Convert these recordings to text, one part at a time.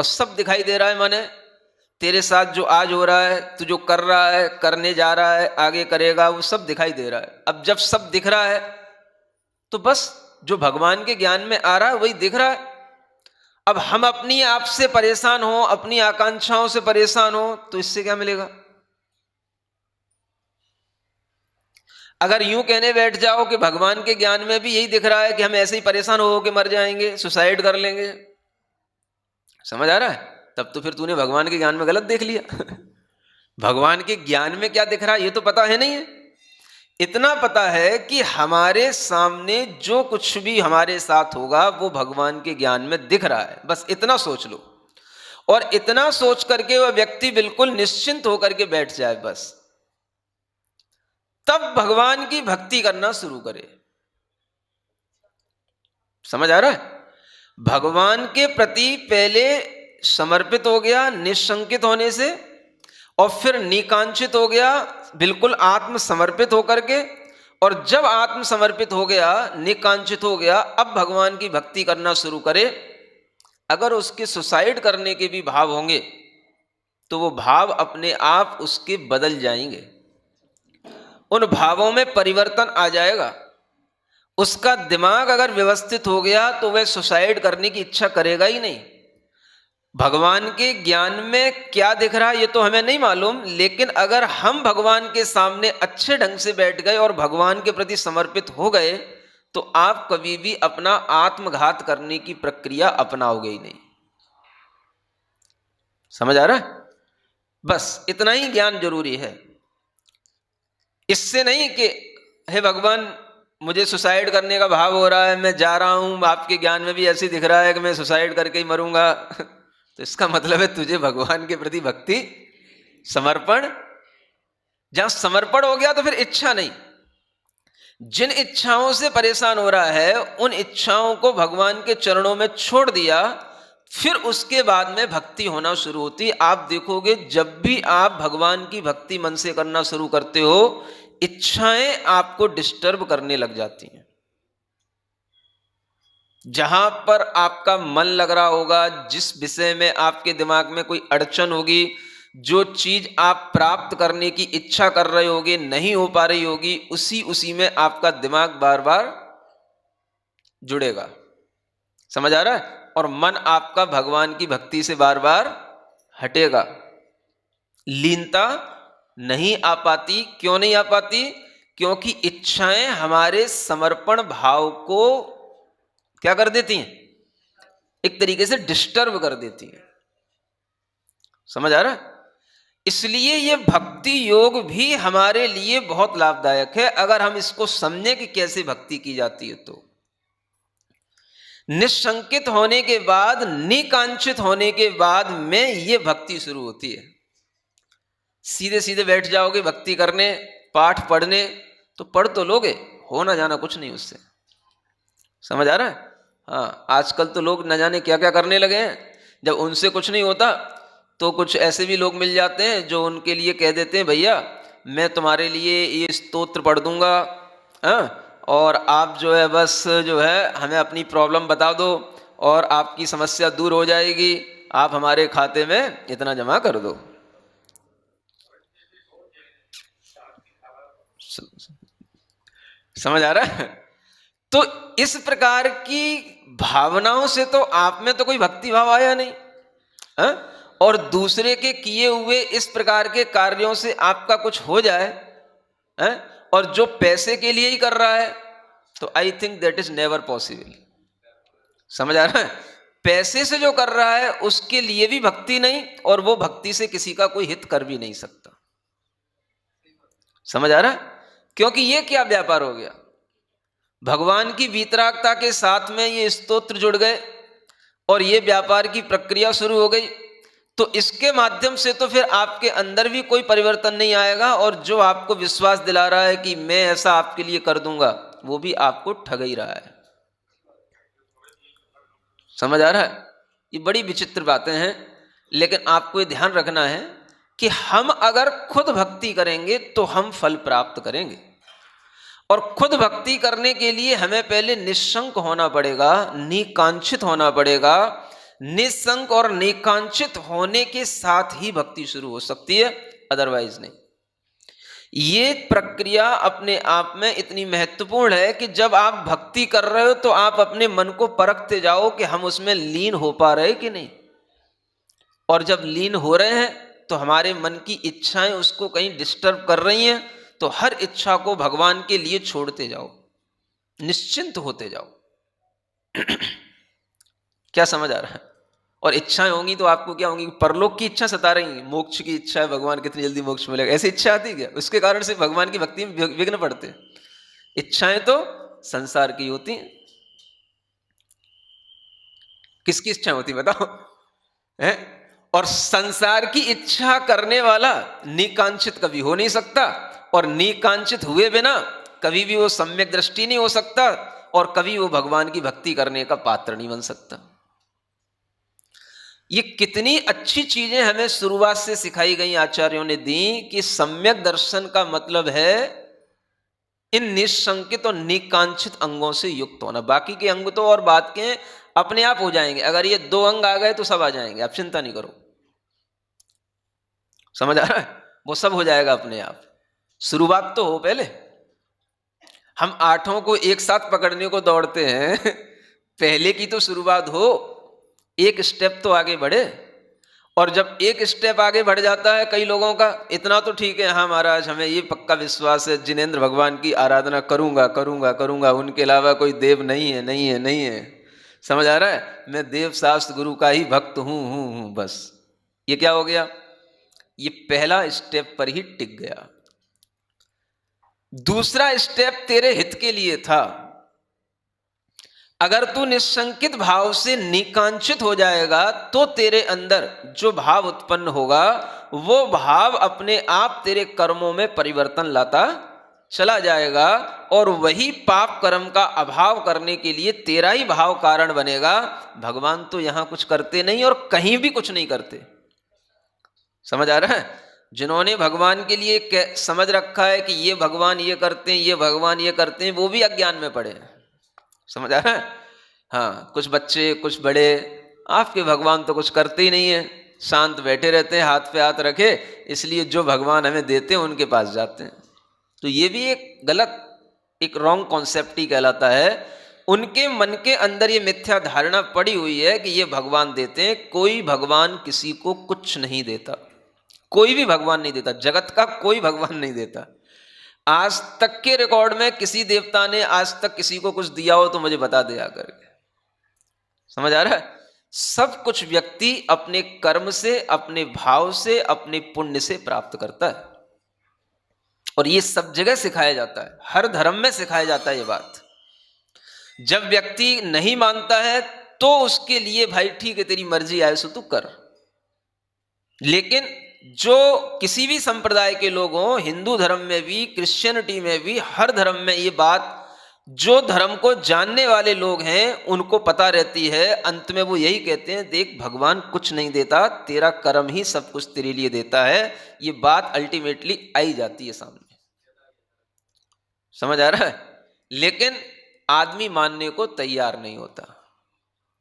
और सब दिखाई दे रहा है, माने तेरे साथ जो आज हो रहा है, तू जो कर रहा है, करने जा रहा है, आगे करेगा, वो सब दिखाई दे रहा है। अब जब सब दिख रहा है तो बस जो भगवान के ज्ञान में आ रहा है वही दिख रहा है। अब हम अपनी आप से परेशान हो, अपनी आकांक्षाओं से परेशान हो, तो इससे क्या मिलेगा? अगर यूं कहने बैठ जाओ कि भगवान के ज्ञान में भी यही दिख रहा है कि हम ऐसे ही परेशान हो के मर जाएंगे, सुसाइड कर लेंगे, समझ आ रहा है? तब तो फिर तूने भगवान के ज्ञान में गलत देख लिया। भगवान के ज्ञान में क्या दिख रहा है ये तो पता है नहीं है। इतना पता है कि हमारे सामने जो कुछ भी हमारे साथ होगा वो भगवान के ज्ञान में दिख रहा है, बस इतना सोच लो। और इतना सोच करके वह व्यक्ति बिल्कुल निश्चिंत होकर के बैठ जाए, बस तब भगवान की भक्ति करना शुरू करे। समझ आ रहा है? भगवान के प्रति पहले समर्पित हो गया निशंकित होने से, और फिर निकांक्षित हो गया बिल्कुल आत्मसमर्पित होकर के, और जब आत्मसमर्पित हो गया, निकांक्षित हो गया, अब भगवान की भक्ति करना शुरू करे। अगर उसके सुसाइड करने के भी भाव होंगे तो वो भाव अपने आप उसके बदल जाएंगे, उन भावों में परिवर्तन आ जाएगा। उसका दिमाग अगर व्यवस्थित हो गया तो वह सुसाइड करने की इच्छा करेगा ही नहीं। भगवान के ज्ञान में क्या दिख रहा है ये तो हमें नहीं मालूम, लेकिन अगर हम भगवान के सामने अच्छे ढंग से बैठ गए और भगवान के प्रति समर्पित हो गए तो आप कभी भी अपना आत्मघात करने की प्रक्रिया अपनाओगे ही नहीं। समझ आ रहा है? बस इतना ही ज्ञान जरूरी है। इससे नहीं कि हे भगवान मुझे सुसाइड करने का भाव हो रहा है, मैं जा रहा हूं, आपके ज्ञान में भी ऐसे दिख रहा है कि मैं सुसाइड करके ही मरूंगा। तो इसका मतलब है तुझे भगवान के प्रति भक्ति, समर्पण, जहां समर्पण हो गया तो फिर इच्छा नहीं। जिन इच्छाओं से परेशान हो रहा है उन इच्छाओं को भगवान के चरणों में छोड़ दिया, फिर उसके बाद में भक्ति होना शुरू होती। आप देखोगे जब भी आप भगवान की भक्ति मन से करना शुरू करते हो, इच्छाएं आपको डिस्टर्ब करने लग जाती हैं। जहां पर आपका मन लग रहा होगा, जिस विषय में आपके दिमाग में कोई अड़चन होगी, जो चीज आप प्राप्त करने की इच्छा कर रहे होगे नहीं हो पा रही होगी, उसी में आपका दिमाग बार बार जुड़ेगा। समझ आ रहा है? और मन आपका भगवान की भक्ति से बार बार हटेगा। लीनता नहीं आ पाती। क्यों नहीं आ पाती? क्योंकि इच्छाएं हमारे समर्पण भाव को क्या कर देती हैं? एक तरीके से डिस्टर्ब कर देती हैं। समझ आ रहा है? इसलिए ये भक्ति योग भी हमारे लिए बहुत लाभदायक है अगर हम इसको समझें कि कैसे भक्ति की जाती है। तो निशंकित होने के बाद, निकांक्षित होने के बाद में ये भक्ति शुरू होती है। सीधे सीधे बैठ जाओगे भक्ति करने, पाठ पढ़ने, तो पढ़ तो लोगे, हो ना जाना कुछ नहीं उससे। समझ आ रहा है? हाँ, आजकल तो लोग न जाने क्या क्या करने लगे हैं। जब उनसे कुछ नहीं होता तो कुछ ऐसे भी लोग मिल जाते हैं जो उनके लिए कह देते हैं भैया मैं तुम्हारे लिए ये स्तोत्र पढ़ दूंगा, हाँ, और आप जो है बस जो है हमें अपनी प्रॉब्लम बता दो और आपकी समस्या दूर हो जाएगी, आप हमारे खाते में इतना जमा कर दो। समझ आ रहा है? तो इस प्रकार की भावनाओं से तो आप में तो कोई भक्ति भाव आया नहीं, हाँ? और दूसरे के किए हुए इस प्रकार के कार्यों से आपका कुछ हो जाए, हाँ? और जो पैसे के लिए ही कर रहा है, तो I think that is never possible. समझ आ रहा है? पैसे से जो कर रहा है उसके लिए भी भक्ति नहीं, और वो भक्ति से किसी का कोई हित कर भी नहीं सकता। समझ आ रहा है? क्योंकि ये क्या व्यापार हो गया? भगवान की वीतरागता के साथ में ये स्तोत्र जुड़ गए और ये व्यापार की प्रक्रिया शुरू हो गई, तो इसके माध्यम से तो फिर आपके अंदर भी कोई परिवर्तन नहीं आएगा, और जो आपको विश्वास दिला रहा है कि मैं ऐसा आपके लिए कर दूंगा, वो भी आपको ठग ही रहा है। समझ आ रहा है? ये बड़ी विचित्र बातें हैं, लेकिन आपको ये ध्यान रखना है कि हम अगर खुद भक्ति करेंगे तो हम फल प्राप्त करेंगे, और खुद भक्ति करने के लिए हमें पहले निशंक होना पड़ेगा, निकांक्षित होना पड़ेगा, निसंक और निकांक्षित होने के साथ ही भक्ति शुरू हो सकती है, अदरवाइज नहीं। ये प्रक्रिया अपने आप में इतनी महत्वपूर्ण है कि जब आप भक्ति कर रहे हो तो आप अपने मन को परखते जाओ कि हम उसमें लीन हो पा रहे कि नहीं। और जब लीन हो रहे हैं तो हमारे मन की इच्छाएं उसको कहीं डिस्टर्ब कर रही हैं, तो हर इच्छा को भगवान के लिए छोड़ते जाओ, निश्चिंत होते जाओ। क्या समझ आ रहा है? और इच्छाएं होंगी तो आपको क्या होंगी? परलोक की इच्छा सता रही है, मोक्ष की इच्छा है, भगवान कितनी जल्दी मोक्ष मिलेगा, ऐसी इच्छा आती है क्या? उसके कारण से भगवान की भक्ति में विघ्न पड़ते हैं। इच्छाएं तो संसार की होती हैं। किसकी इच्छा होती बताओ? है? और संसार की इच्छा करने वाला निकांक्षित कभी हो नहीं सकता, और निकांक्षित हुए बिना कभी भी वो सम्यक दृष्टि नहीं हो सकता, और कभी वो भगवान की भक्ति करने का पात्र नहीं बन सकता। ये कितनी अच्छी चीजें हमें शुरुआत से सिखाई गई आचार्यों ने दी कि सम्यक दर्शन का मतलब है इन निशंकित और निकांक्षित अंगों से युक्त होना। बाकी के अंग तो और बात के अपने आप हो जाएंगे। अगर ये 2 अंग आ गए तो सब आ जाएंगे, आप चिंता नहीं करो। समझ आ रहा है? वो सब हो जाएगा अपने आप। शुरुआत तो हो पहले। हम 8 को एक साथ पकड़ने को दौड़ते हैं, पहले की तो शुरुआत हो, एक स्टेप तो आगे बढ़े। और जब एक स्टेप आगे बढ़ जाता है कई लोगों का, इतना तो ठीक है, हाँ महाराज हमें ये पक्का विश्वास है, जिनेंद्र भगवान की आराधना करूंगा करूंगा करूंगा, उनके अलावा कोई देव नहीं है नहीं है नहीं है। समझ आ रहा है? मैं देव शास्त्र गुरु का ही भक्त हूं। बस ये क्या हो गया? ये पहला स्टेप पर ही टिक गया। दूसरा स्टेप तेरे हित के लिए था। अगर तू निशंकित भाव से निकांक्षित हो जाएगा तो तेरे अंदर जो भाव उत्पन्न होगा वो भाव अपने आप तेरे कर्मों में परिवर्तन लाता चला जाएगा, और वही पाप कर्म का अभाव करने के लिए तेरा ही भाव कारण बनेगा। भगवान तो यहां कुछ करते नहीं और कहीं भी कुछ नहीं करते। समझ आ रहा है? जिन्होंने भगवान के लिए समझ रखा है कि ये भगवान ये करते हैं, ये भगवान ये करते हैं, वो भी अज्ञान में पड़े हैं। समझ आ रहा है? हाँ, कुछ बच्चे कुछ बड़े, आपके भगवान तो कुछ करते ही नहीं है, शांत बैठे रहते हैं, हाथ पे हाथ रखे, इसलिए जो भगवान हमें देते हैं उनके पास जाते हैं। तो ये भी एक गलत, एक रॉन्ग कॉन्सेप्ट ही कहलाता है। उनके मन के अंदर ये मिथ्या धारणा पड़ी हुई है कि ये भगवान देते हैं। कोई भगवान किसी को कुछ नहीं देता, कोई भी भगवान नहीं देता, जगत का कोई भगवान नहीं देता। आज तक के रिकॉर्ड में किसी देवता ने आज तक किसी को कुछ दिया हो तो मुझे बता दे आकर के। समझ आ रहा है? सब कुछ व्यक्ति अपने कर्म से, अपने भाव से, अपने पुण्य से प्राप्त करता है, और ये सब जगह सिखाया जाता है, हर धर्म में सिखाया जाता है ये बात। जब व्यक्ति नहीं मानता है तो उसके लिए भाई ठीक है, तेरी मर्जी आए सो तू कर। लेकिन जो किसी भी संप्रदाय के लोग हों, हिंदू धर्म में भी, क्रिश्चियनिटी में भी, हर धर्म में ये बात जो धर्म को जानने वाले लोग हैं उनको पता रहती है। अंत में वो यही कहते हैं, देख भगवान कुछ नहीं देता, तेरा कर्म ही सब कुछ तेरे लिए देता है। ये बात अल्टीमेटली आई जाती है सामने। समझ आ रहा है? लेकिन आदमी मानने को तैयार नहीं होता।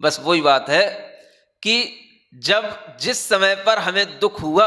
बस वही बात है कि जब जिस समय पर हमें दुख हुआ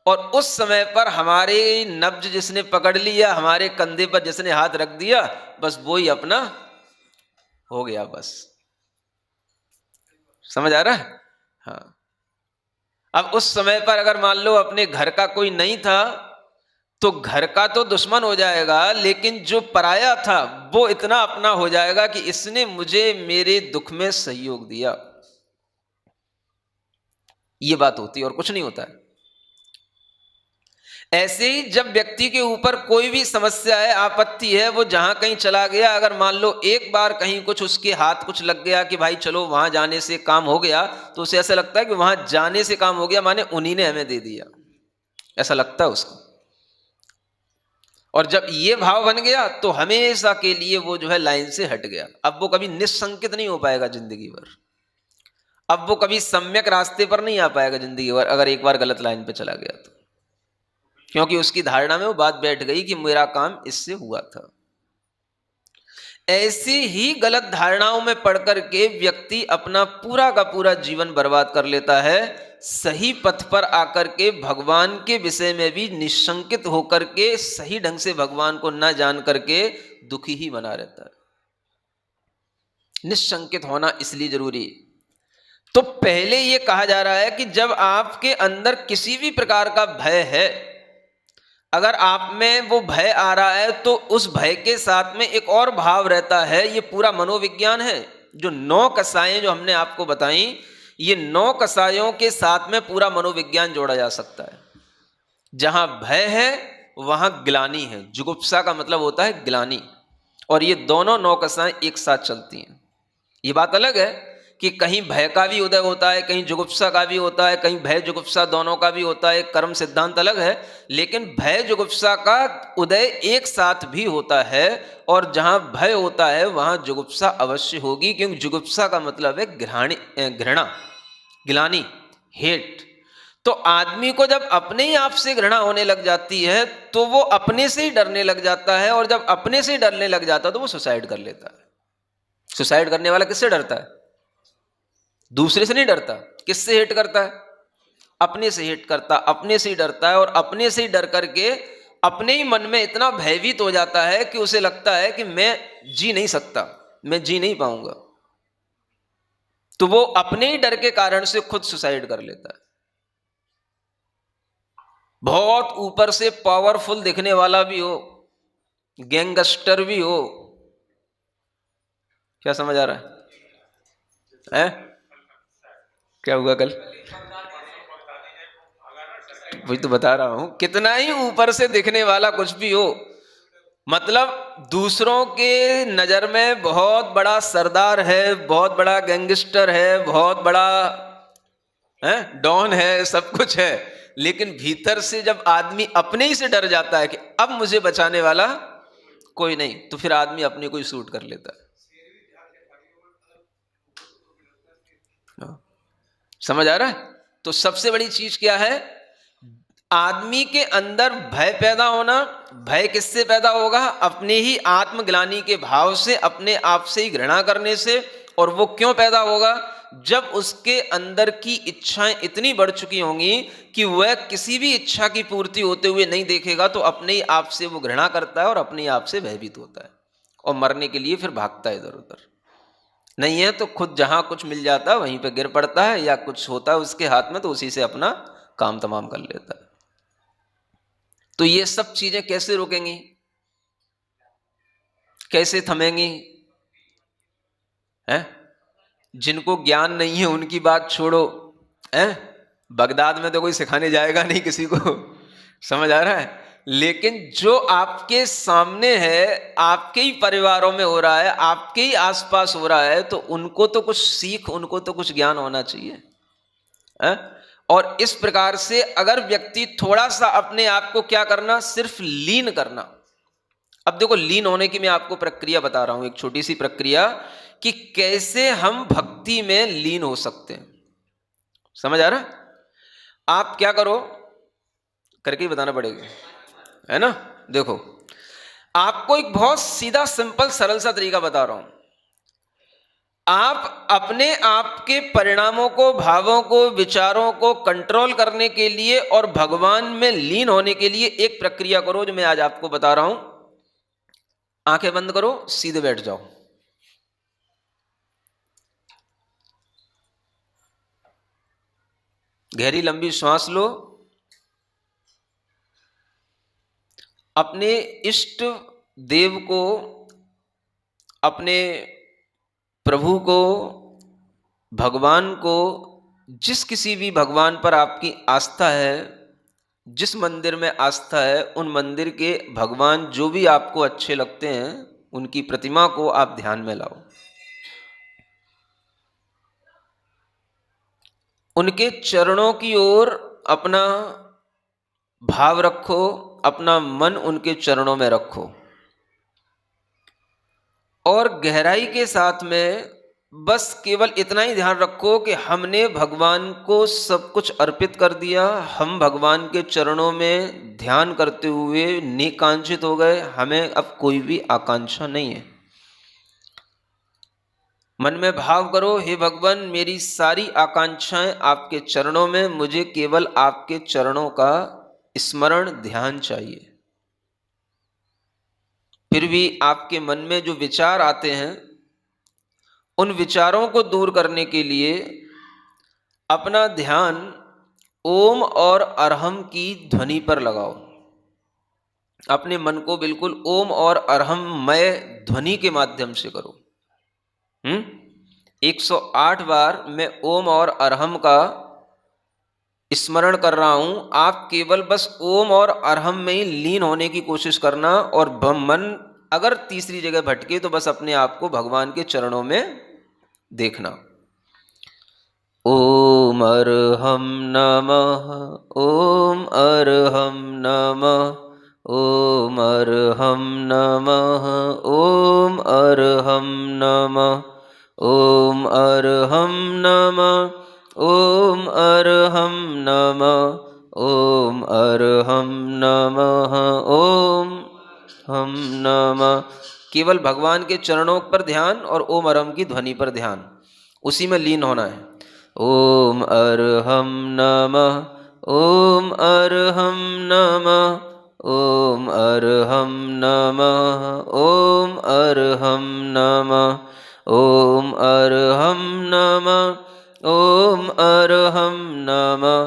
और उस समय पर हमारे नब्ज जिसने पकड़ लिया, हमारे कंधे पर जिसने हाथ रख दिया, बस वो ही अपना हो गया बस। समझ आ रहा है? हाँ। अब उस समय पर अगर मान लो अपने घर का कोई नहीं था तो घर का तो दुश्मन हो जाएगा, लेकिन जो पराया था वो इतना अपना हो जाएगा कि इसने मुझे मेरे दुख में सहयोग दिया। ये बात होती है और कुछ नहीं होता है। ऐसे ही जब व्यक्ति के ऊपर कोई भी समस्या है, आपत्ति है, वो जहां कहीं चला गया, अगर मान लो एक बार कहीं कुछ उसके हाथ कुछ लग गया कि भाई चलो वहां जाने से काम हो गया, तो उसे ऐसा लगता है कि वहां जाने से काम हो गया माने उन्हीं ने हमें दे दिया, ऐसा लगता है उसको। और जब ये भाव बन गया तो हमेशा के लिए वो जो है लाइन से हट गया। अब वो कभी निशंकित नहीं हो पाएगा जिंदगी भर, अब वो कभी सम्यक रास्ते पर नहीं आ पाएगा जिंदगी भर, अगर एक बार गलत लाइन पे चला गया तो। क्योंकि उसकी धारणा में वो बात बैठ गई कि मेरा काम इससे हुआ था। ऐसी ही गलत धारणाओं में पड़ करके व्यक्ति अपना पूरा का पूरा जीवन बर्बाद कर लेता है। सही पथ पर आकर के भगवान के विषय में भी निशंकित होकर के सही ढंग से भगवान को न जान करके दुखी ही बना रहता है। निशंकित होना इसलिए जरूरी। तो पहले ये कहा जा रहा है कि जब आपके अंदर किसी भी प्रकार का भय है, अगर आप में वो भय आ रहा है तो उस भय के साथ में एक और भाव रहता है। ये पूरा मनोविज्ञान है। जो 9 कसाएं जो हमने आपको बताई, ये 9 कसायों के साथ में पूरा मनोविज्ञान जोड़ा जा सकता है। जहां भय है वहां ग्लानि है। जुगुप्सा का मतलब होता है ग्लानि, और ये दोनों 9 कसाएं एक साथ चलती हैं। ये बात अलग है कि कहीं भय का भी उदय होता है, कहीं जुगुप्सा का भी होता है, कहीं भय जुगुप्सा दोनों का भी होता है। कर्म सिद्धांत अलग है, लेकिन भय जुगुप्सा का उदय एक साथ भी होता है। और जहां भय होता है वहां जुगुप्सा अवश्य होगी, क्योंकि जुगुप्सा का मतलब है घृणा, ग्लानि, हेट। तो आदमी को जब अपने ही आप से घृणा होने लग जाती है तो वो अपने से ही डरने लग जाता है, और जब अपने से ही डरने लग जाता है तो वो सुसाइड कर लेता है। सुसाइड करने वाला किससे डरता है? दूसरे से नहीं डरता। किससे हेट करता है? अपने से हेट करता, अपने से ही डरता है। और अपने से ही डर करके अपने ही मन में इतना भयभीत हो जाता है कि उसे लगता है कि मैं जी नहीं सकता, मैं जी नहीं पाऊंगा। तो वो अपने ही डर के कारण से खुद सुसाइड कर लेता है। बहुत ऊपर से पावरफुल दिखने वाला भी हो, गैंगस्टर भी हो, क्या समझ आ रहा है? क्या हुआ कल? वही तो बता रहा हूं, कितना ही ऊपर से दिखने वाला कुछ भी हो, मतलब दूसरों के नजर में बहुत बड़ा सरदार है, बहुत बड़ा गैंगस्टर है, बहुत बड़ा डॉन है, सब कुछ है, लेकिन भीतर से जब आदमी अपने ही से डर जाता है कि अब मुझे बचाने वाला कोई नहीं, तो फिर आदमी अपने को ही शूट कर लेता है। समझ आ रहा है? तो सबसे बड़ी चीज क्या है? आदमी के अंदर भय पैदा होना। भय किससे पैदा होगा? अपने ही आत्मग्लानि के भाव से, अपने आप से ही घृणा करने से। और वो क्यों पैदा होगा? जब उसके अंदर की इच्छाएं इतनी बढ़ चुकी होंगी कि वह किसी भी इच्छा की पूर्ति होते हुए नहीं देखेगा, तो अपने ही आप से वो घृणा करता है और अपने आप से भयभीत होता है और मरने के लिए फिर भागता है इधर उधर। नहीं है तो खुद जहां कुछ मिल जाता है वहीं पे गिर पड़ता है, या कुछ होता है उसके हाथ में तो उसी से अपना काम तमाम कर लेता है। तो ये सब चीजें कैसे रोकेंगी, कैसे थमेंगी? हैं? जिनको ज्ञान नहीं है उनकी बात छोड़ो, हैं? बगदाद में तो कोई सिखाने जाएगा नहीं किसी को, समझ आ रहा है? लेकिन जो आपके सामने है, आपके ही परिवारों में हो रहा है, आपके ही आसपास हो रहा है, तो उनको तो कुछ सीख, उनको तो कुछ ज्ञान होना चाहिए, हैं? और इस प्रकार से अगर व्यक्ति थोड़ा सा अपने आप को क्या करना, सिर्फ लीन करना। अब देखो, लीन होने की मैं आपको प्रक्रिया बता रहा हूं, एक छोटी सी प्रक्रिया कि कैसे हम भक्ति में लीन हो सकते हैं। समझ आ रहा? आप क्या करो, करके ही बताना पड़ेगा, है ना? देखो, आपको एक बहुत सीधा सिंपल सरल सा तरीका बता रहा हूं। आप अपने आप के परिणामों को, भावों को, विचारों को कंट्रोल करने के लिए और भगवान में लीन होने के लिए एक प्रक्रिया करो जो मैं आज आपको बता रहा हूं। आंखें बंद करो, सीधे बैठ जाओ। गहरी लंबी श्वास लो। अपने इष्ट देव को, अपने प्रभु को, भगवान को, जिस किसी भी भगवान पर आपकी आस्था है, जिस मंदिर में आस्था है, उन मंदिर के भगवान जो भी आपको अच्छे लगते हैं उनकी प्रतिमा को आप ध्यान में लाओ। उनके चरणों की ओर अपना भाव रखो, अपना मन उनके चरणों में रखो और गहराई के साथ में बस केवल इतना ही ध्यान रखो कि हमने भगवान को सब कुछ अर्पित कर दिया। हम भगवान के चरणों में ध्यान करते हुए निकांक्षित हो गए। हमें अब कोई भी आकांक्षा नहीं है। मन में भाव करो, हे भगवान मेरी सारी आकांक्षाएं आपके चरणों में, मुझे केवल आपके चरणों का स्मरण ध्यान चाहिए। फिर भी आपके मन में जो विचार आते हैं उन विचारों को दूर करने के लिए अपना ध्यान ओम और अरहम की ध्वनि पर लगाओ। अपने मन को बिल्कुल ओम और अरहममय ध्वनि के माध्यम से करो। 108 बार मैं ओम और अरहम का स्मरण कर रहा हूं, आप केवल बस ओम और अरहम में ही लीन होने की कोशिश करना, और मन अगर तीसरी जगह भटके तो बस अपने आप को भगवान के चरणों में देखना। ओम अरहम नमः, ओम अरहम नमः, ओम अरहम नमः, ओम अरहम नमः, ओम अरहम नमः, ओम अरहम नमः, ओम अरहम नमः, ओम हम नमः। केवल भगवान के चरणों पर ध्यान और ओम अरहम की ध्वनि पर ध्यान, उसी में लीन होना है। ओम अरहम नमः, ओम अरहम नमः, ओम अरहम नमः, ओम अरहम नमः, ओम अरहम नमः, ओम अरहम नमः,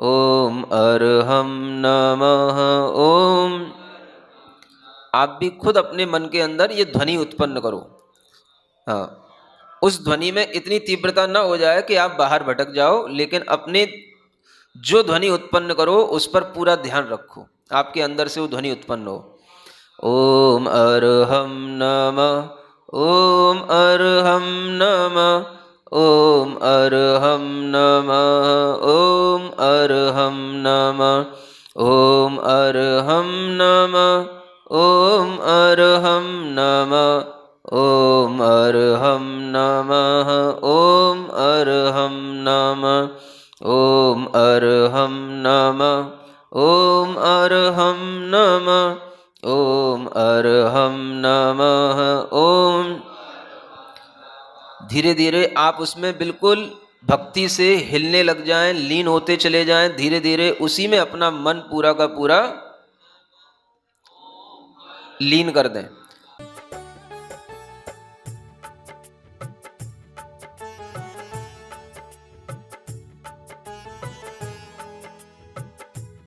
ओम अरहम नमः, ओम। आप भी खुद अपने मन के अंदर ये ध्वनि उत्पन्न करो। हाँ, उस ध्वनि में इतनी तीव्रता न हो जाए कि आप बाहर भटक जाओ, लेकिन अपने जो ध्वनि उत्पन्न करो उस पर पूरा ध्यान रखो, आपके अंदर से वो ध्वनि उत्पन्न हो। ओम अरहम नमः, ओम अरहम नमः, ओम अरहम नमः, ओम अरहम नमः, ओम अरहम नमः, ओम अरहम नमः, ओम अरहम नमः, ओम अरहम नमः, ओम अरहम नमः, ओम अरहम नमः, ओम अरहम नमः, ओम। धीरे धीरे आप उसमें बिल्कुल भक्ति से हिलने लग जाएं, लीन होते चले जाएं। धीरे धीरे उसी में अपना मन पूरा का पूरा लीन कर दें।